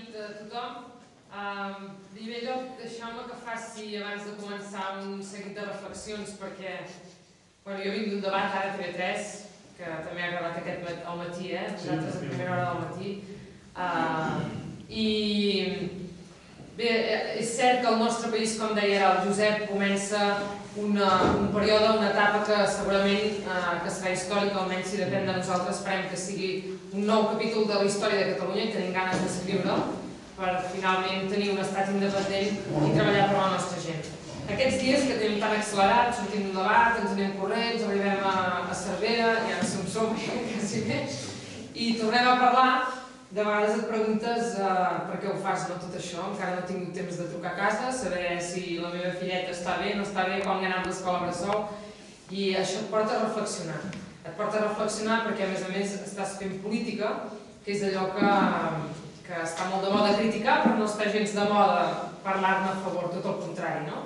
nit a tothom. En primer lloc, deixeu-me que faci, abans de començar, un seguit de reflexions, perquè jo vinc d'un debat ara a TV3, que també ha gravat aquest al matí, nosaltres a primera hora del matí. I bé, és cert que el nostre país, com deia el Josep, comença un període, una etapa que segurament que serà històrica, almenys si depèn de nosaltres, esperem que sigui un nou capítol de la història de Catalunya i tenim ganes d'escriure'l per finalment tenir un estat independent i treballar per la nostra gent. Aquests dies que tenim tan accelerat, sortim d'un debat, ens anem corrents, arribem a Cervera, ja no sé on som, quasi bé, i tornem a parlar. De vegades et preguntes per què ho fas, no, tot això. Encara no he tingut temps de trucar a casa, saber si la meva filleta està bé, no està bé, com ha anat l'escola bressol, i això et porta a reflexionar. Et porta a reflexionar perquè, a més, estàs fent política, que és allò que està molt de moda criticar, però no està gens de moda parlar-ne a favor, tot el contrari, no?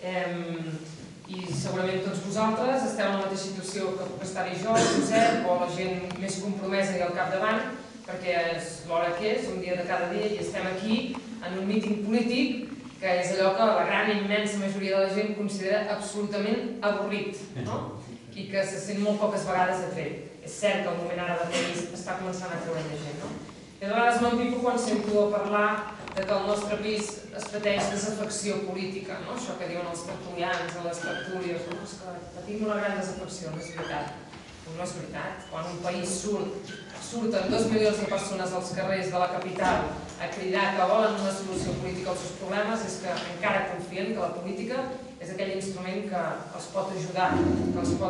I segurament tots vosaltres esteu en la mateixa situació que puc estar-hi jo, el Josep, o la gent més compromesa i al capdavant, perquè és l'hora que és, un dia de cada dia, i estem aquí en un míting polític que és allò que la gran immensa majoria de la gent considera absolutament avorrit, no? I que se sent molt poques vegades a fer. És cert que el moment ara de país està començant a treure la gent, no? I a vegades m'empipo quan sento parlar que el nostre país es pateix desafecció política, no? Això que diuen els tertulians o les tertúlies, no? És que patim una gran desafecció, no és veritat. No és veritat. Quan un país surten 2 milions de persones als carrers de la capital a cridar que volen una solució política als seus problemes, és que encara confien que la política és aquell instrument que els pot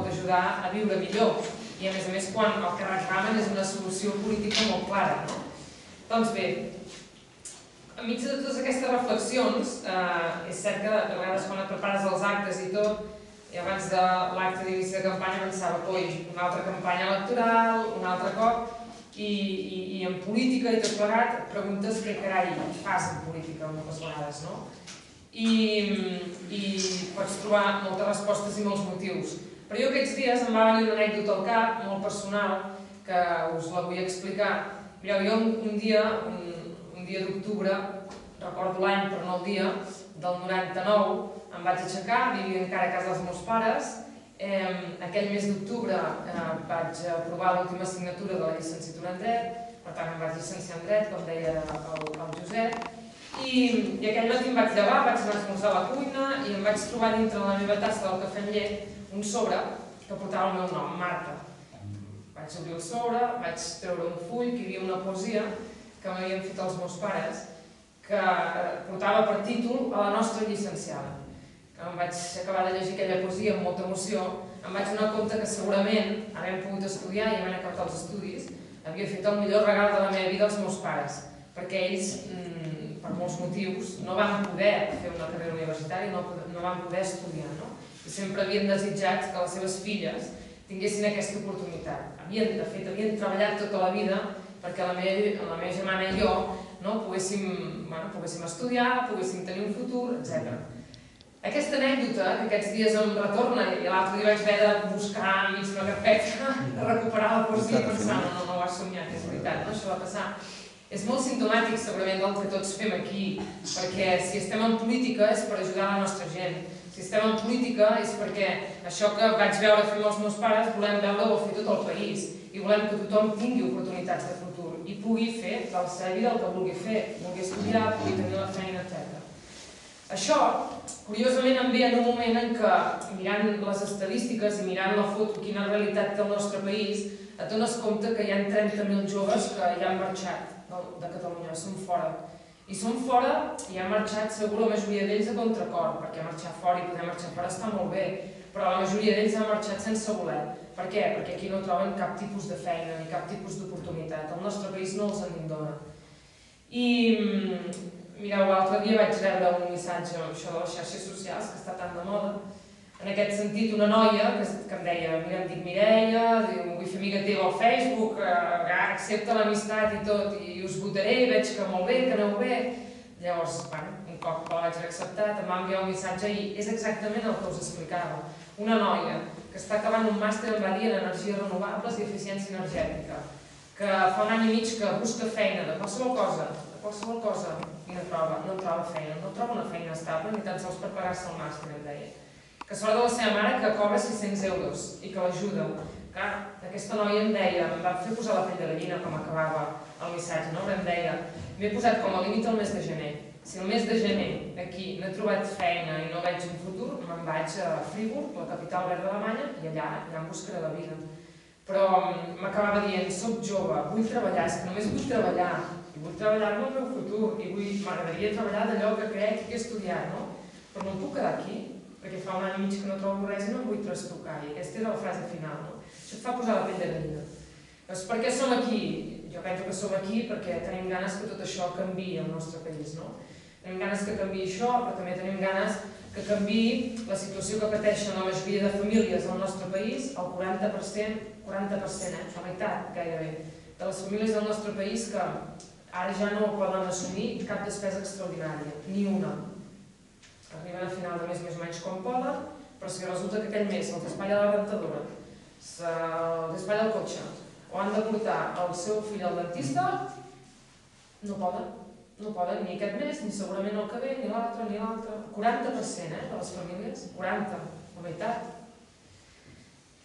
ajudar a viure millor. I a més, quan el que reclamen és una solució política molt clara, no? Doncs bé, enmig de totes aquestes reflexions, és cert que de vegades quan et prepares els actes i tot, i abans de l'acte d'inici de campanya pensava, coi, una altra campanya electoral, un altre cop, i en política i tot plegat et preguntes què carai fas en política moltes vegades, no? I pots trobar moltes respostes i molts motius. Però jo aquests dies em va venir una anècdota al cap, molt personal, que us la vull explicar. Mireu, jo un dia d'octubre, recordo l'any però no el dia, del 99, em vaig aixecar, vivia encara a casa dels meus pares. Aquell mes d'octubre vaig aprovar l'última assignatura de la llicenciatura en Dret, per tant em vaig llicenciar en Dret, com deia el Josep, i aquell matí em vaig llevar, vaig anar a esmorzar a la cuina i em vaig trobar dintre de la meva tassa del cafè amb llet un sobre que portava el meu nom, Marta. Vaig obrir el sobre, vaig treure un full que hi havia una poesia que m'havien fet els meus pares que portava per títol a la nostra llicenciada. Em vaig acabar de llegir aquella poesia amb molta emoció, em vaig donar compte que segurament, havent pogut estudiar i havent acabat els estudis, havia fet el millor regal de la meva vida als meus pares, perquè ells, per molts motius, no van poder fer una carrera universitària, no van poder estudiar, no? I sempre havien desitjat que les seves filles tinguessin aquesta oportunitat. Havien treballat tota la vida perquè la meva germana i jo poguéssim estudiar, poguéssim tenir un futur, etc. Aquesta anècdota, que aquests dies em retorna, i l'altre dia vaig haver de buscar enmig d'una carpeta, de recuperar la poesia i pensar, no ho has somiat, és veritat, això va passar. És molt simptomàtic segurament del que tots fem aquí, perquè si estem en política és per ajudar la nostra gent. Si estem en política és perquè això que vaig veure fer amb els meus pares volem veure-ho fer tot el país i volem que tothom tingui oportunitats de futur i pugui fer de la seva vida el que vulgui fer, vulgui estudiar, pugui tenir la feina, etc. Això, curiosament, em ve en un moment en què, mirant les estadístiques i mirant la foto, quina realitat té el nostre país, et dones compte que hi ha 30.000 joves que ja han marxat de Catalunya, són fora. I són fora i han marxat, segur, la majoria d'ells a contracor, perquè marxar fora i poder marxar fora està molt bé, però la majoria d'ells han marxat sense voler. Per què? Perquè aquí no troben cap tipus de feina ni cap tipus d'oportunitat. El nostre país no els en dona. I mireu, l'altre dia vaig rebre un missatge això de les xarxes socials, que està tan de moda. En aquest sentit, una noia que em deia, mira, em dic Mireia, vull fer amiga teva al Facebook, accepta l'amistat i tot, i us votaré, veig que molt bé, que aneu bé. Llavors, un cop que la vaig haver acceptat, em va enviar un missatge i és exactament el que us explicava. Una noia que està acabant un màster en va dir en energies renovables i eficiència energètica. que fa un any i mig que busca feina de qualsevol cosa, i no troba feina, no troba una feina estable ni tan sols per pagar-se el màster, em deia. Que sort de la seva mare que cobra 600 euros i que l'ajuda. Clar, aquesta noia em deia, em va fer posar la pell de gallina com acabava el missatge, no? Em deia, m'he posat com a límit el mes de gener. Si el mes de gener aquí no he trobat feina i no veig un futur, me'n vaig a Friburg, la capital verda d'Alemanya, i allà em buscaré la vida. Però m'acabava dient, soc jove, vull treballar, és que només vull treballar, i vull treballar en el meu futur, i m'agradaria treballar d'allò que crec que he estudiat, no? Però no em puc quedar aquí, perquè fa un any i mig que no trobo res i no em vull trastocar, i aquesta era la frase final, no? Això et fa posar la pell de gallina. Doncs per què som aquí? Jo penso que som aquí perquè tenim ganes que tot això canviï al nostre país, no? Tenim ganes que canviï això, però també tenim ganes que canviï la situació que pateixen la majoria de famílies al nostre país, el 40%, la meitat gairebé, de les famílies del nostre país que ara ja no poden assumir cap despesa extraordinària, ni una. Arriben a final de mes més o menys com poden, però si resulta que aquell mes se'ls espatlla la rentadora, se'ls espatlla el cotxe, o han de portar el seu fill al dentista, no poden. No poden ni aquest mes, ni segurament el que ve, ni l'altre, ni l'altre. 40% de les famílies, 40, la meitat.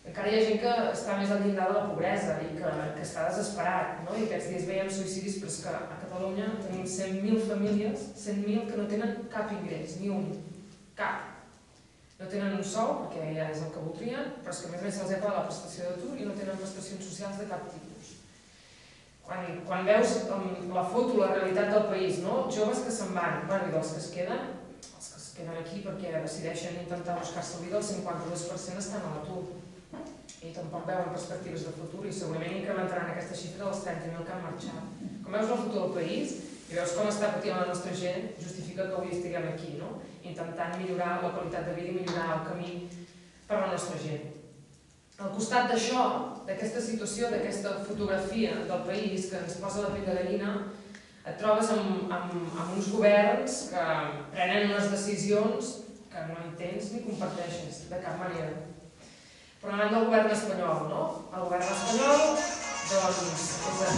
Encara hi ha gent que està més al llindar de la pobresa i que està desesperat, no? I aquests dies veiem suïcidis, però és que a Catalunya tenim 100.000 famílies, 100.000 que no tenen cap ingrés, ni un, cap. No tenen un sou, perquè ja és el que voldrien, però és que a més se'ls ha pagat la prestació d'atur i no tenen prestacions socials de cap tipus. Quan veus la foto, la realitat del país, no? Joves que se'n van, i dels que es queden aquí perquè decideixen intentar buscar-se la vida, el 52% estan a l'atur. I tampoc veuen perspectives de futur i segurament incrementaran aquesta xifra dels 30.000 que han marxat. Quan veus el futur del país i veus com està patint la nostra gent, justifica que avui estiguem aquí, no? Intentant millorar la qualitat de vida i millorar el camí per a la nostra gent. Al costat d'això, d'aquesta situació, d'aquesta fotografia del país que ens posa la pell de gallina, et trobes amb uns governs que prenen unes decisions que no entens ni comparteixes, de cap manera. Però anant del govern espanyol, no? El govern espanyol, doncs,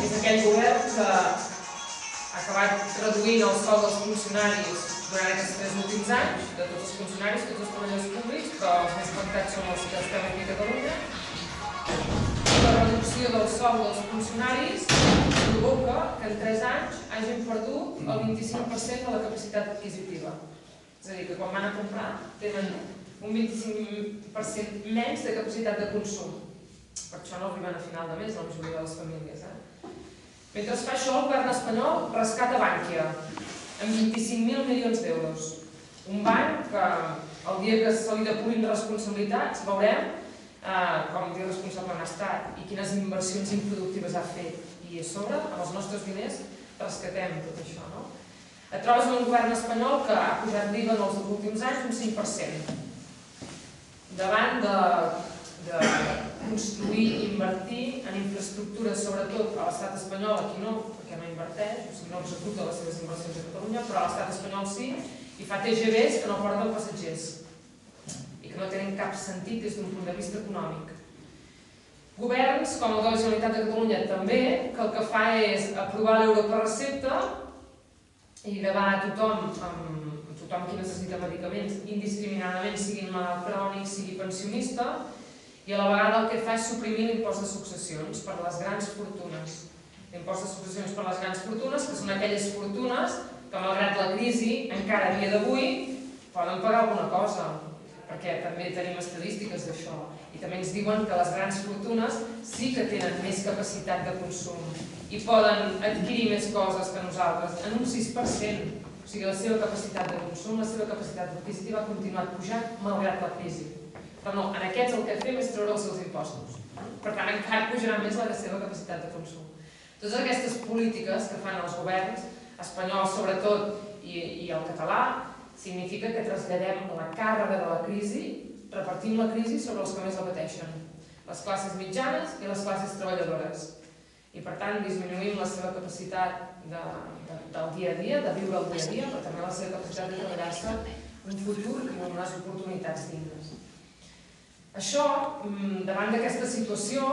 és aquell govern que ha acabat reduint el sou dels funcionaris durant aquests 3 últims anys, de tots els funcionaris, tots els treballadors públics, però els més afectats són els que estem aquí a Catalunya. La reducció del sou dels funcionaris provoca que en 3 anys hagin perdut el 25% de la capacitat adquisitiva. És a dir, que quan van a comprar tenen un 25% menys de capacitat de consum. Per això no arriben a final de mes la majoria de les famílies. Mentre es fa això, el govern espanyol rescata Bankia amb 25.000 milions d'euros. Un banc que el dia que se li depurin responsabilitats veurem com d'irresponsable han estat i quines inversions improductives ha fet. I a sobre, amb els nostres diners, rescatem tot això. Et trobes en un govern espanyol que ha pujat l'IVA en els últims anys un 5%. Davant de construir i invertir en infraestructures, sobretot a l'estat espanyol, aquí no, perquè no inverteix, o sigui, no executa les seves inversions a Catalunya, però a l'estat espanyol sí, i fa TGVs que no porten passatgers i que no tenen cap sentit des d'un punt de vista econòmic. Governs, com el de la Generalitat de Catalunya també, que el que fa és aprovar l'euro per recepta i gravar a tothom qui necessita medicaments indiscriminadament, sigui malalt crònic, sigui pensionista, i a la vegada el que fa és suprimir l'impost de successions per les grans fortunes. L'impost de successions per les grans fortunes, que són aquelles fortunes que, malgrat la crisi, encara a dia d'avui, poden pagar alguna cosa, perquè també tenim estadístiques d'això. I també ens diuen que les grans fortunes sí que tenen més capacitat de consum i poden adquirir més coses que nosaltres, en un 6%. O sigui, la seva capacitat de consum, la seva capacitat adquisitiva ha continuat pujant malgrat la crisi. Però no, en aquests el que fem és treure els seus impostos. Per tant, encara pujarà més la seva capacitat de consum. Totes aquestes polítiques que fan els governs, espanyols sobretot i el català, significa que traslladem la càrrega de la crisi, repartim la crisi sobre els que més la pateixen, les classes mitjanes i les classes treballadores. I per tant disminuïm la seva capacitat del dia a dia, de viure el dia a dia, però també la seva capacitat de treballar-se un futur i unes oportunitats dignes. Això, davant d'aquesta situació,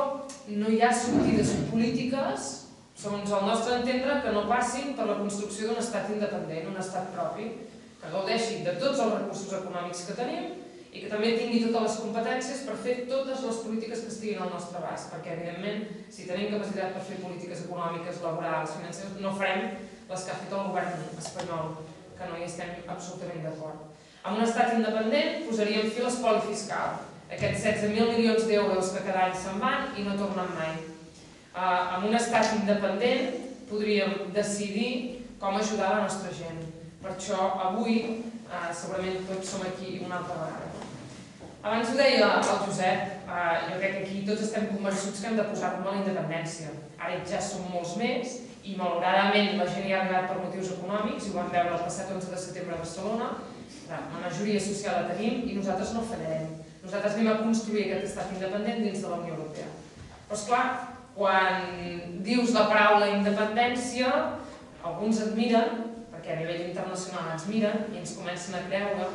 no hi ha sortides polítiques, segons el nostre entendre, que no passin per la construcció d'un estat independent, un estat propi, que gaudeixi de tots els recursos econòmics que tenim i que també tingui totes les competències per fer totes les polítiques que estiguin al nostre abast, perquè, evidentment, si tenim capacitat per fer polítiques econòmiques, laborals, financeres, no farem les que ha fet el govern espanyol, que no hi estem absolutament d'acord. Amb un estat independent posaríem fi a l'espoli fiscal, aquests 16.000 milions d'euros que cada any se'n van i no tornen mai. Amb un estat independent podríem decidir com ajudar la nostra gent. Per això avui segurament tots som aquí una altra vegada. Abans ho deia el Josep, jo crec que aquí tots estem convençuts que hem de posar rumb a la independència. Ara ja som molts més i malauradament la gent hi ha arribat per motius econòmics i ho vam veure el passat 11 de setembre a Barcelona. La majoria social la tenim i nosaltres no fallarem. Nosaltres anem a construir aquest estat independent dins de la Unió Europea. Però esclar, quan dius la paraula independència, alguns et miren, perquè a nivell internacional ens miren i ens comencen a creure,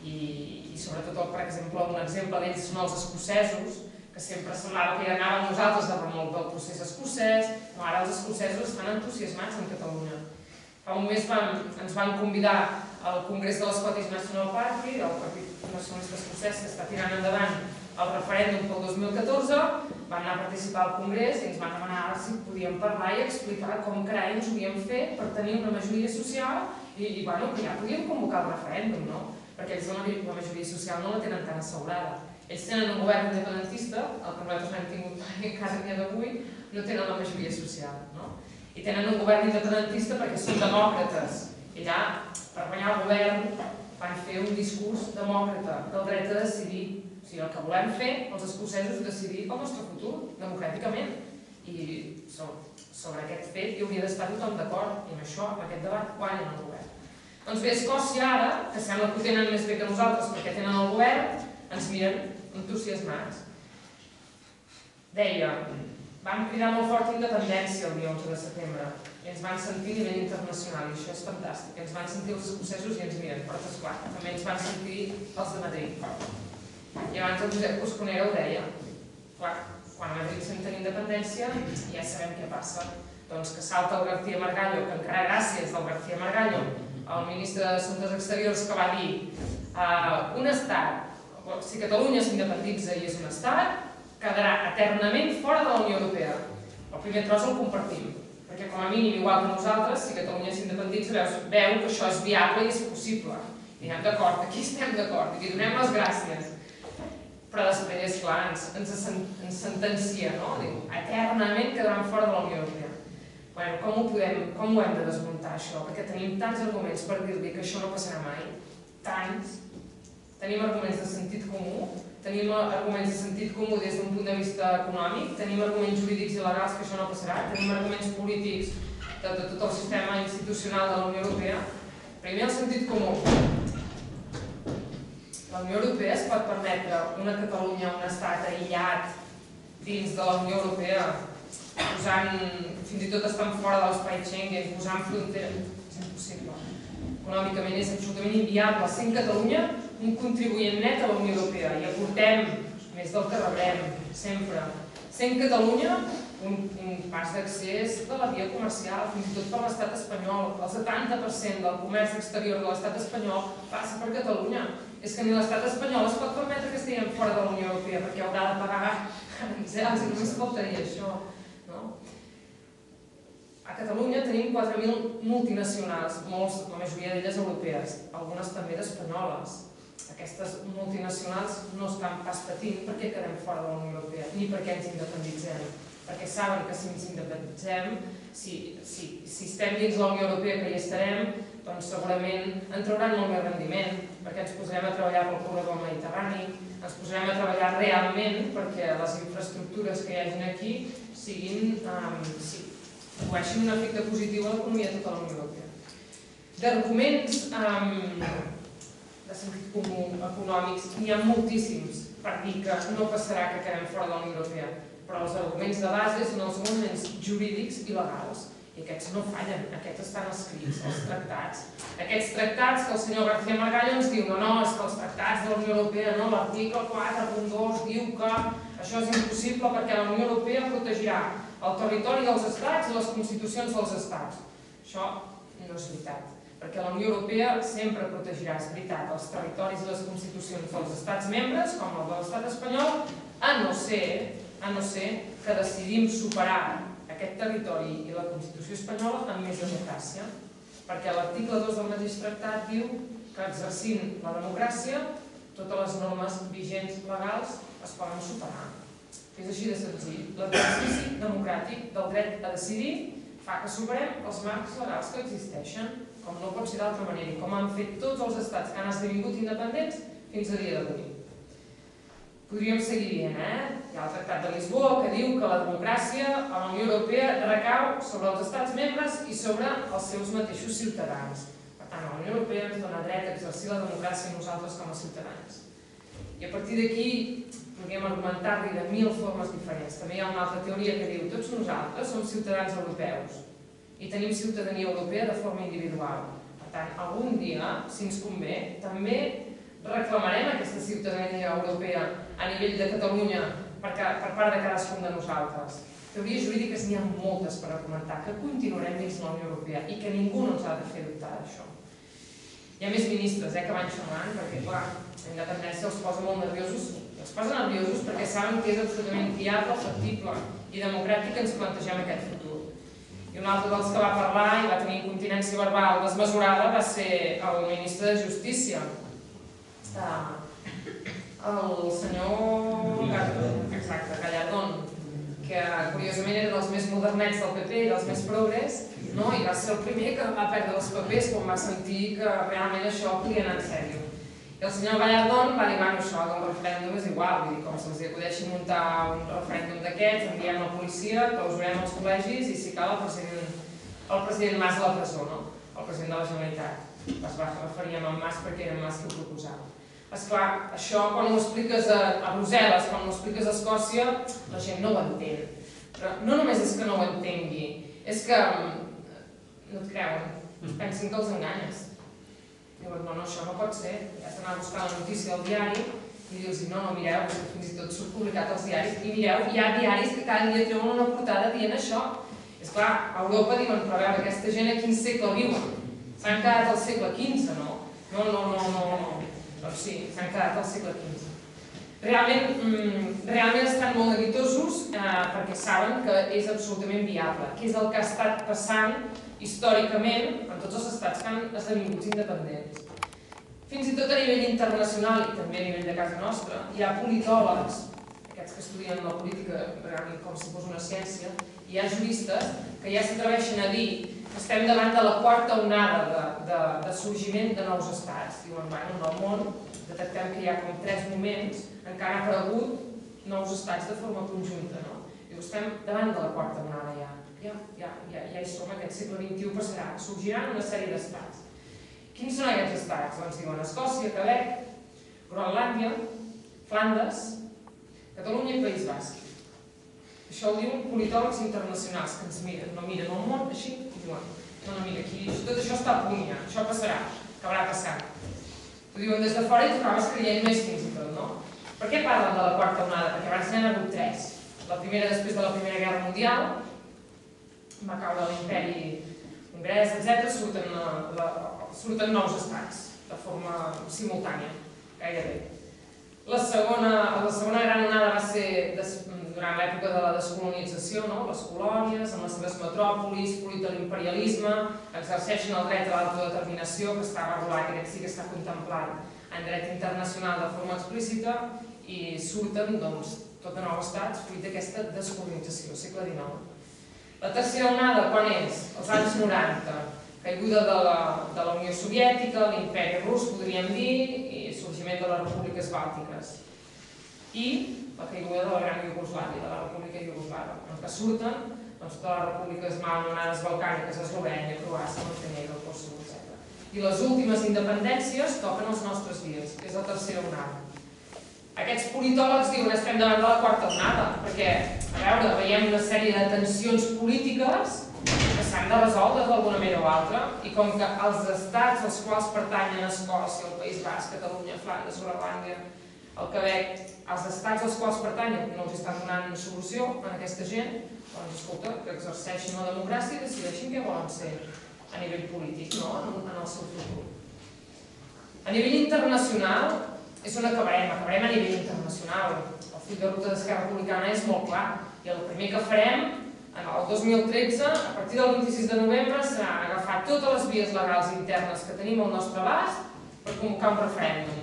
i sobretot, per exemple, un exemple d'ells són els escocesos, que sempre semblava que ja anàvem nosaltres de remolc del procés escocès, no, ara els escocesos estan entusiasmats en Catalunya. Fa un mes ens van convidar al Congrés de l'Scottish National Party, el Partit Nacionalista Escocès, que està tirant endavant el referèndum pel 2014, van anar a participar al Congrés i ens van demanar si podíem parlar i explicar com carai ens ho havíem fet per tenir una majoria social i bueno, que ja podíem convocar el referèndum, no? Perquè ells la majoria social no la tenen tan assegurada. Ells tenen un govern independentista, el que nosaltres no hem tingut encara dia d'avui, no tenen la majoria social, no? I tenen un govern independentista perquè són demòcrates. I allà, per guanyar el govern, van fer un discurs demòcrata del dret a decidir. O sigui, el que volem fer, els escocesos, decidir el nostre futur, democràticament. I sobre aquest fet hi hauria d'estar tothom d'acord. I amb això, amb aquest debat, guanyen el govern. Doncs bé, Escòcia ara, que sembla que ho tenen més bé que nosaltres perquè tenen el govern, ens miren entusiasmats. Deia, vam cridar molt fort independència el dia 11 de setembre i ens van sentir a nivell internacional i això és fantàstic. Ens van sentir els escocesos i ens miren, però esclar, també ens van sentir els de Madrid. I abans el Josep Cosconera ho deia. Clar, quan a Madrid senten independència ja sabem què passa. Doncs que salta el García Margallo, que encara gràcies al García Margallo, el ministre d'Assumptes Exteriors, que va dir un estat, si Catalunya s'independitza i és un estat, quedarà eternament fora de la Unió Europea. El primer tros el compartim, perquè com a mínim, igual que nosaltres, si Catalunya s'independitza, veu que això és viable i és possible. I anem d'acord, aquí estem d'acord, i li donem les gràcies. Però després, clar, ens sentencia, no? Diu, eternament quedaran fora de la Unió Europea. Bueno, com ho hem de desmuntar, això? Perquè tenim tants arguments per dir-li que això no passarà mai. Tants. Tenim arguments de sentit comú, tenim arguments de sentit comú des d'un punt de vista econòmic, tenim arguments jurídics i legals que això no passarà, tenim arguments polítics de tot el sistema institucional de la Unió Europea. Primer, el sentit comú. La Unió Europea es pot permetre una Catalunya, un estat aïllat dins de la Unió Europea, posant, fins i tot estant fora de l'espai Schengen, posant fronteres, és impossible. Econòmicament és absolutament inviable. Sent Catalunya un contribuent net a la Unió Europea i aportem més del que rebrem, sempre. Sent Catalunya un pas d'accés de la via comercial, fins i tot per l'estat espanyol. El 70% del comerç exterior de l'estat espanyol passa per Catalunya. És que ni l'estat espanyol es pot permetre que estiguem fora de la Unió Europea perquè haurà de pagar aranzels i només faltaria això. A Catalunya tenim 4.000 multinacionals, la majoria d'elles europees, algunes també d'espanyoles. Aquestes multinacionals no estan pas patint perquè quedem fora de la Unió Europea, ni perquè ens independitzem. Perquè saben que si ens independitzem, si estem dins la Unió Europea, que hi estarem, doncs segurament en trauran molt més rendiment, perquè ens posarem a treballar pel corredor mediterrani, ens posarem a treballar realment perquè les infraestructures que hi hagin aquí produeixin un efecte positiu a l'economia de tota la Unió Europea. D'arguments de sentit comú econòmics n'hi ha moltíssims per dir que no passarà que quedem fora de la Unió Europea, però els arguments de base són els arguments jurídics i legals. I aquests no fallen, aquests estan escrits, els tractats. Aquests tractats que el senyor García Margallo ens diu no, és que els tractats de la Unió Europea, l'article 4.2 diu que això és impossible perquè la Unió Europea protegirà el territori dels estats i les constitucions dels estats. Això no és veritat, perquè la Unió Europea sempre protegirà, és veritat, els territoris i les constitucions dels estats membres, com el de l'estat espanyol, a no ser que decidim superar aquest territori i la Constitució espanyola amb més democràcia, perquè l'article 2 del mateix tractat diu que exercint la democràcia totes les normes vigents legals es poden superar. És així de senzill. L'exercici democràtic del dret a decidir fa que superem els marcs legals que existeixen, com no pot ser d'altra manera, i com han fet tots els estats que han esdevingut independents fins a dia d'avui. Podríem seguir dient, Hi ha el Tractat de Lisboa que diu que la democràcia a la Unió Europea recau sobre els estats membres i sobre els seus mateixos ciutadans. Per tant, la Unió Europea ens dona dret a exercir la democràcia a nosaltres com a ciutadans. I a partir d'aquí podríem argumentar-li de 1000 formes diferents. També hi ha una altra teoria que diu tots nosaltres som ciutadans europeus i tenim ciutadania europea de forma individual. Per tant, algun dia, si ens convé, també reclamarem aquesta ciutadania europea a nivell de Catalunya per part de cadascun de nosaltres. Teories jurídiques n'hi ha moltes per argumentar, que continuarem dins la Unió Europea i que ningú no ens ha de fer dubtar d'això. Hi ha més ministres que van xerrant, perquè clar, la independència els posa molt nerviosos. Els posa nerviosos perquè saben que és absolutament viable, factible i democràtic que ens plantegem aquest futur. I un altre dels que va parlar i va tenir incontinència verbal desmesurada va ser el ministre de Justícia, el senyor Gallardón, que curiosament era dels més modernets del PP i dels més progres, i va ser el primer que va perdre els papers quan va sentir que realment això podia anar en sèrio. I el senyor Gallardón va dir que això del referèndum és igual, vull dir, com se'ls acudeixi muntar un referèndum d'aquests, enviem la policia, clausurem els col·legis i si cal el president Mas a la presó, el president de la Generalitat. Es va referir a en Mas perquè era en Mas qui ho proposava. Esclar, això quan ho expliques a Brussel·les, quan ho expliques a Escòcia, la gent no ho entén. Però no només és que no ho entengui, és que no et creuen, pensen que els enganyes. Diuen, no, això no pot ser. Has d'anar a buscar la notícia al diari i dius, no, mireu, fins i tot surt publicat als diaris, i mireu, hi ha diaris que cada dia treuen una portada dient això. Esclar, a Europa diuen, però a veure, aquesta gent a quin segle viuen? S'han quedat al segle XV, no? No. Doncs sí, s'han quedat al segle XV. Realment estan molt neguitosos perquè saben que és absolutament viable, que és el que ha estat passant històricament en tots els estats que han esdevingut independents. Fins i tot a nivell internacional i també a nivell de casa nostra, hi ha politòlegs, aquests que estudien la política realment com si fos una ciència, i hi ha juristes que ja s'atreveixen a dir que estem davant de la quarta onada de sorgiment de nous estats. Diuen, en el món detectem que hi ha com 3 moments en què han aparegut nous estats de forma conjunta. Diu, estem davant de la quarta onada ja. Ja hi som, aquest segle XXI passarà. Sorgiran una sèrie d'estats. Quins són aquests estats? Doncs diuen Escòcia, Quebec, Groenlàndia, Flandes, Catalunya i País Basc. Això ho diuen politòlegs internacionals que ens miren, no miren el món així i diuen, no, mira, aquí tot això està a punt ja, això passarà, acabarà passant. Ho diuen des de fora i t'acabes creient més fins i tot, no? Per què parlen de la quarta onada? Perquè abans n'hi ha hagut 3. La primera després de la Primera Guerra Mundial, va caure l'imperi hongarès, etc., surten nous estats de forma simultània, gairebé. La segona gran onada va ser durant l'època de la descolonització, les colònies, amb les seves metròpolis, fruit de l'imperialisme, exerceixen el dret a l'autodeterminació, que està regulat i que sí que està contemplat en dret internacional de forma explícita, i surten tot de nous estats fruit d'aquesta descolonització, segle XIX. La tercera onada, quan és? Els anys 90, caiguda de la Unió Soviètica, l'imperi rus, podríem dir, i sorgiment de les repúbliques bàltiques. I la caiguda de la gran Iugoslàvia, de la República Iugoslava, en què surten totes les repúbliques mal anomenades balcàniques, Eslovènia, Croàcia, Montenegro, Kosovo, etc. I les últimes independències toquen els nostres dies, que és la tercera onada. Aquests politòlegs diuen que estem davant de la quarta onada, perquè, a veure, veiem una sèrie de tensions polítiques que s'han de resoldre d'alguna manera o altra, i com que els estats als quals pertanyen Escòcia, el País Basc, Catalunya, Flandes, Groenlàndia, el Quebec, els estats als quals pertanyen no els estan donant solució a aquesta gent, doncs escolta, que exerceixin la democràcia i decideixin què volen ser a nivell polític, no? En el seu futur. A nivell internacional, és on acabarem a nivell internacional. El full de ruta d'Esquerra Republicana és molt clar, i el primer que farem el 2013, a partir del 26 de novembre, serà agafar totes les vies legals internes que tenim al nostre abast per convocar un referèndum.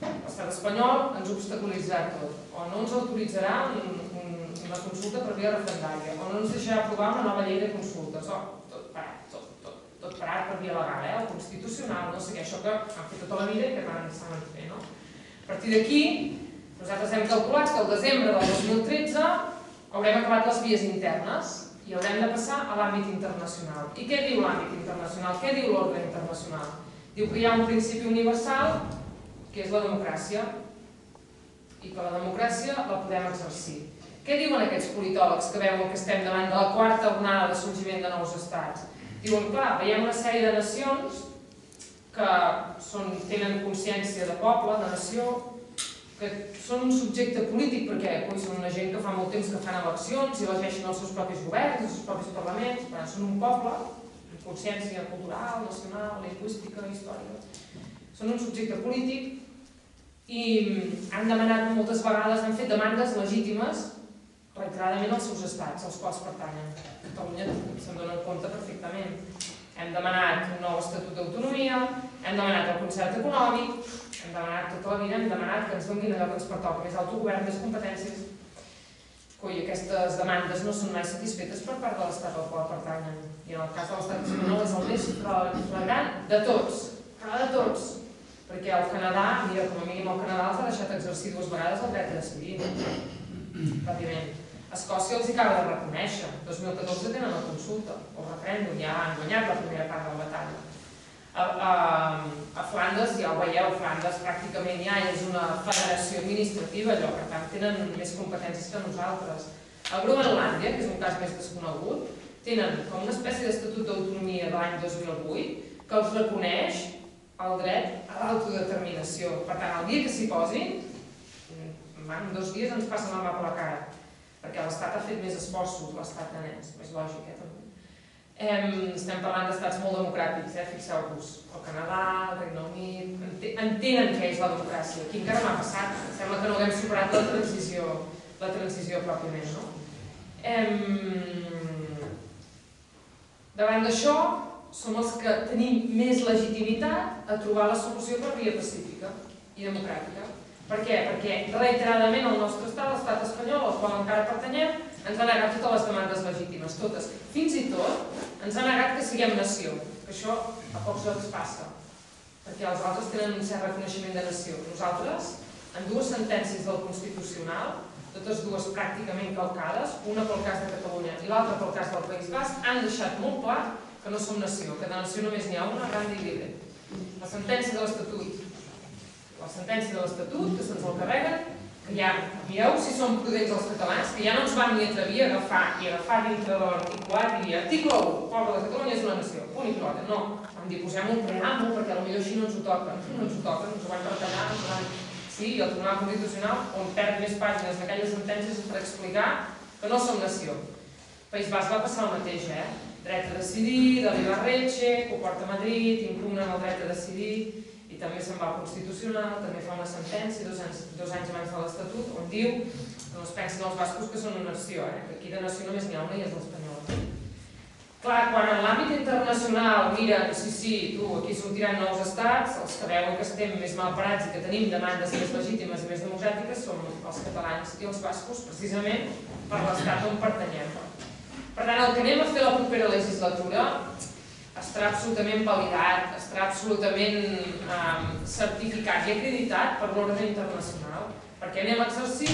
L'estat espanyol ens obstaculitzarà tot, o no ens autoritzarà una consulta per via referendària, o no ens deixarà aprovar una nova llei de consultes, tot parat per via legal, el constitucional, no sé què, això que han fet tota la vida i que tant saben fer, no? A partir d'aquí, nosaltres hem calculat que al desembre del 2013 haurem acabat les vies internes i haurem de passar a l'àmbit internacional. I què diu l'àmbit internacional? Què diu l'ordre internacional? Diu que hi ha un principi universal, que és la democràcia, i que la democràcia la podem exercir. Què diuen aquests politòlegs que veuen que estem davant de la quarta onada de sorgiment de nous estats? Diuen, clar, veiem una sèrie de nacions que tenen consciència de poble, de nació, que són un subjecte polític perquè són una gent que fa molt temps que fan eleccions i elegeixen els seus propis governs, els seus propis parlaments, són un poble amb consciència cultural, nacional, lingüística, històrica. Són un subjecte polític i han demanat moltes vegades, han fet demandes legítimes reiteradament als seus estats, als quals pertanyen. Catalunya se'n dona compte perfectament. Hem demanat un nou estatut d'autonomia, hem demanat el concert econòmic, hem demanat tota la vida, hem demanat que ens donin allò que ens pertoca, més autogovern, més competències. Coi, aquestes demandes no són mai satisfetes per part de l'estat al qual pertanyen. I en el cas de l'estat espanyol és el més flagrant de tots, però de tots. Perquè el Canadà, mira, com a mínim el Canadà els ha deixat exercir 2 vegades el dret a decidir. Pràcticament. Escòcia els acaba de reconèixer. 2014 tenen la consulta, o el referèndum, ja han guanyat la primera part de la batalla. A Flandes, ja ho veieu, Flandes pràcticament ja és una federació administrativa, allò, per tant tenen més competències que nosaltres. A Groenlàndia, que és un cas més desconegut, tenen com una espècie d'estatut d'autonomia de l'any 2008 que els reconeix el dret a l'autodeterminació. Per tant, el dia que s'hi posin, en 2 dies ens passen la mà per la cara, perquè l'Estat ha fet més esforços, l'Estat danès, més lògic, també. Estem parlant d'estats molt democràtics, fixeu-vos. El Canadà, el Regne Unit, entenen què és la democràcia. Aquí encara m'ha passat, sembla que no haguem superat la transició pròpiament, no? Davant d'això, som els que tenim més legitimitat a trobar la solució per via pacífica i democràtica. Per què? Perquè reiteradament el nostre estat, l'estat espanyol, al qual encara pertanyem, ens ha negat totes les demandes legítimes, totes. Fins i tot ens ha negat que siguem nació, que això a pocs llocs passa, perquè els altres tenen un cert reconeixement de nació. Nosaltres, en 2 sentències del Constitucional, totes 2 pràcticament calcades, una pel cas de Catalunya i l'altra pel cas del País Basc, han deixat molt clar que no som nació, que de nació només n'hi ha una, grande i libre. La sentència de l'Estatut, que se'ns el carreguen, que ja, mireu si som prudents els catalans, que ja no ens van ni atrevir a agafar dintre de l'articulat i dir article 1, poble de Catalunya és una nació, punt i prova. No, vam dir posem un preàmbul perquè potser així no ens ho toca, ens ho van retallar, sí, i el Tribunal Constitucional, on perd més pàgines d'aquelles sentències per explicar que no som nació. País Basc va passar el mateix, dret a decidir, de l'Ibarretxe, que ho porta a Madrid, impugnen el dret a decidir, i també se'n va al Constitucional, també fa una sentència 2 anys abans de l'Estatut, on diu que no es pensen els bascos que són una nació, que aquí de nació només n'hi ha una i és l'espanyol. Clar, quan en l'àmbit internacional miren, sí, aquí sortiran nous estats, els que veuen que estem més malparats i que tenim demandes més legítimes i més democràtiques som els catalans i els bascos, precisament per l'estat on pertanyem. Per tant, el que anem a fer la propera legislatura estarà absolutament validat, estarà absolutament certificat i acreditat per l'ordre internacional, perquè anem a exercir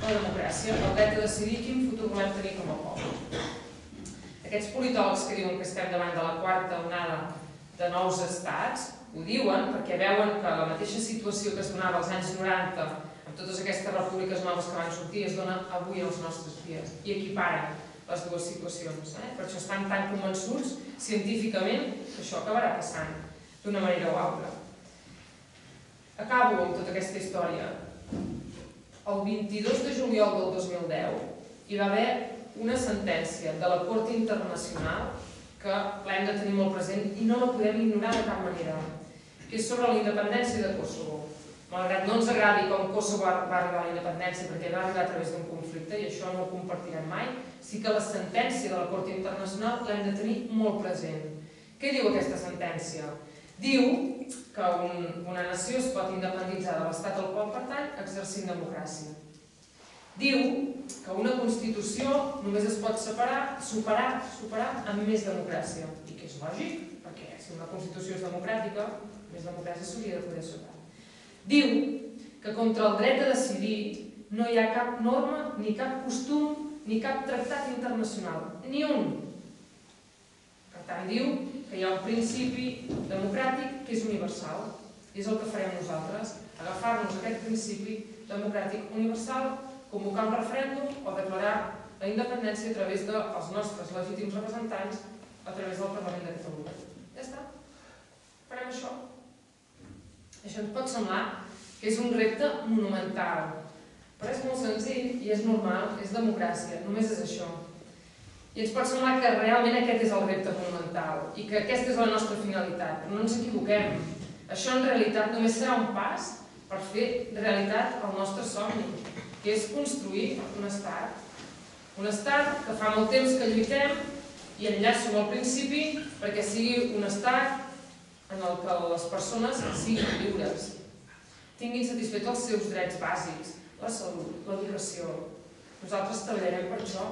la democràcia, el dret a decidir quin futur volem tenir com a poble. Aquests politòlegs que diuen que estem davant de la quarta onada de nous estats, ho diuen perquè veuen que la mateixa situació que es donava als anys 90 amb totes aquestes repúbliques noves que van sortir es dona avui als nostres dies i equiparen les dues situacions. Per això estan tan convençuts científicament que això acabarà passant d'una manera o altra. Acabo amb tota aquesta història. El 22 de juliol del 2010 hi va haver una sentència de la Cort Internacional que l'hem de tenir molt present i no la podem ignorar de cap manera, que és sobre la independència de Kosovo. Malgrat no ens agradi com Kosovo va arribar a la independència perquè va arribar a través d'un conflicte i això no ho compartirem mai, sí que la sentència de la Cort Internacional l'hem de tenir molt present. Què diu aquesta sentència? Diu que una nació es pot independitzar de l'estat al qual pertany exercint democràcia. Diu que una Constitució només es pot superar amb més democràcia. I que és lògic, perquè si una Constitució és democràtica, més democràcia s'hauria de poder superar. Diu que contra el dret a decidir no hi ha cap norma, ni cap costum, ni cap tractat internacional. Ni un. Per tant, diu que hi ha un principi democràtic que és universal. I és el que farem nosaltres, agafar-nos aquest principi democràtic universal, convocar un referèndum o declarar la independència a través dels nostres legítims representants a través del Parlament de Catalunya. Ja està. Farem això. Això ens pot semblar que és un repte monumental, però és molt senzill i és normal, és democràcia, només és això. I ens pot semblar que realment aquest és el repte monumental i que aquesta és la nostra finalitat, però no ens equivoquem. Això en realitat només serà un pas per fer realitat el nostre somni, que és construir un estat. Un estat que fa molt temps que lluitem i enllaço amb el principi perquè sigui un estat en el que les persones siguin lliures, tinguin satisfets els seus drets bàsics, la salut, l'educació. Nosaltres treballarem per això,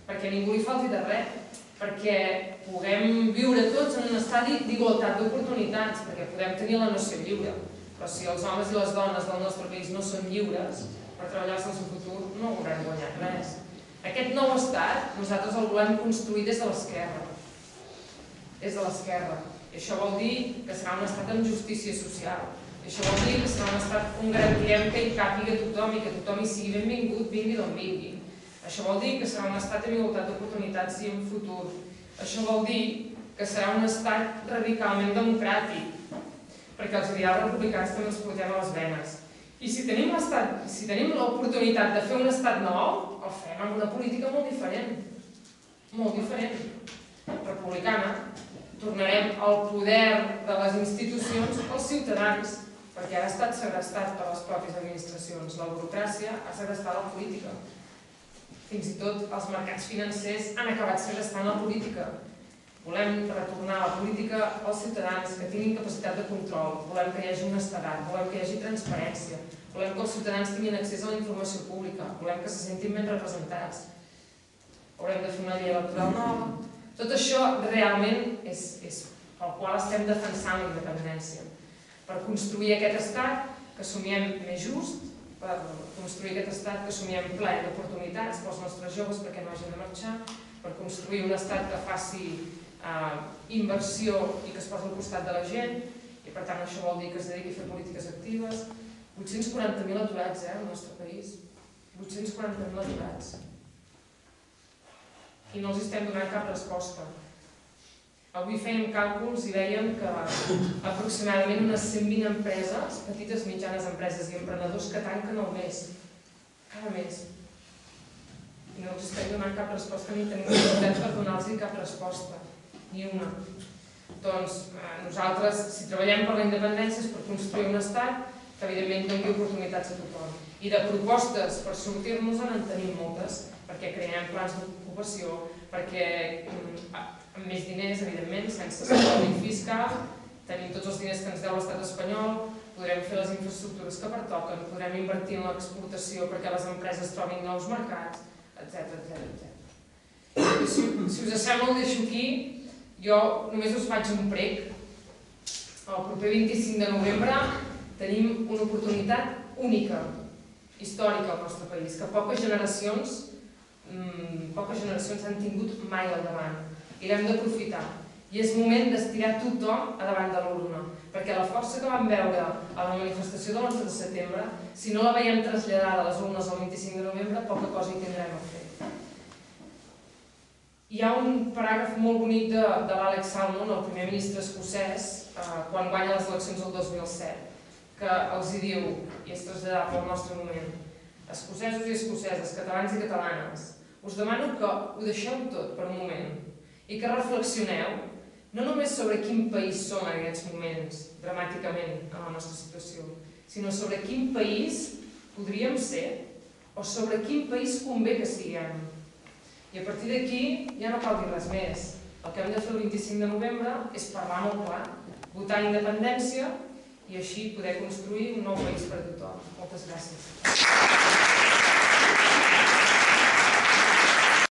perquè a ningú li falti de res, perquè puguem viure tots en un estadi d'igualtat d'oportunitats, perquè podem tenir la nació lliure. Però si els homes i les dones del nostre país no són lliures per treballar-se el seu futur, no haurem guanyat res. Aquest nou estat nosaltres el volem construir des de l'esquerra. Des de l'esquerra. I això vol dir que serà un estat amb justícia social. I això vol dir que serà un estat on garantirem que hi càpiga tothom i que tothom hi sigui benvingut, vingui d'on vingui. Això vol dir que serà un estat amb igualtat d'oportunitats i en futur. Això vol dir que serà un estat radicalment democràtic, perquè els ideals republicans també els portem a les venes. I si tenim l'oportunitat de fer un estat nou, el fem amb una política molt diferent. Molt diferent. Republicana. Tornarem al poder de les institucions als ciutadans, perquè ha estat segrestat per les pròpies administracions. La burocràcia ha segrestat la política. Fins i tot els mercats financers han acabat segrestant la política. Volem retornar la política als ciutadans que tinguin capacitat de control, volem que hi hagi honestedat, volem que hi hagi transparència, volem que els ciutadans tinguin accés a la informació pública, volem que se sentin ben representats. Haurem de fer una llei electoral nova. Tot això realment és pel qual estem defensant la independència. Per construir aquest estat que somiem més just, per construir aquest estat que somiem ple d'oportunitats pels nostres joves perquè no hagin de marxar, per construir un estat que faci inversió i que es posi al costat de la gent, i per tant això vol dir que es dediqui a fer polítiques actives. 840.000 aturats al nostre país. 840.000 aturats. I no els estem donant cap resposta. Avui fèiem càlculs i vèiem que aproximadament unes 120 empreses, petites i mitjanes empreses i emprenedors que tanquen al mes. Cada mes. I no els estem donant cap resposta ni tenim capacitat per donar-los cap resposta. Ni una. Doncs nosaltres, si treballem per la independència, és per construir un estat que evidentment doni oportunitats a tothom. I de propostes per sortir-nos-en en tenim moltes, perquè creem plans d'ocupació, perquè amb més diners, evidentment, sense espoli fiscal, tenim tots els diners que ens deu l'estat espanyol, podrem fer les infraestructures que pertoquen, podrem invertir en l'exportació perquè les empreses trobin nous mercats, etc. Si us sembla, ho deixo aquí. Jo només us faig un prec. El proper 25 de novembre tenim una oportunitat única, històrica al nostre país, que poques generacions han tingut mai al davant. I l'hem d'aprofitar. I és moment d'estirar tothom a davant de l'urna, perquè la força que vam veure a la manifestació de l'11 de setembre, si no la veiem traslladada a les urnes el 25 de novembre, poca cosa hi tindrem a fer. Hi ha un paràgraf molt bonic de l'Alex Salmond, el primer ministre escocès, quan guanya les eleccions el 2007, que els hi diu, i és traslladable al nostre moment: escocesos i escoceses, catalans i catalanes, us demano que ho deixeu tot per un moment i que reflexioneu no només sobre quin país som en aquests moments, dramàticament, en la nostra situació, sinó sobre quin país podríem ser o sobre quin país convé que siguem. I a partir d'aquí ja no cal dir res més. El que hem de fer el 25 de novembre és parlar molt clar, votar independència i així poder construir un nou país per a tothom. Moltes gràcies.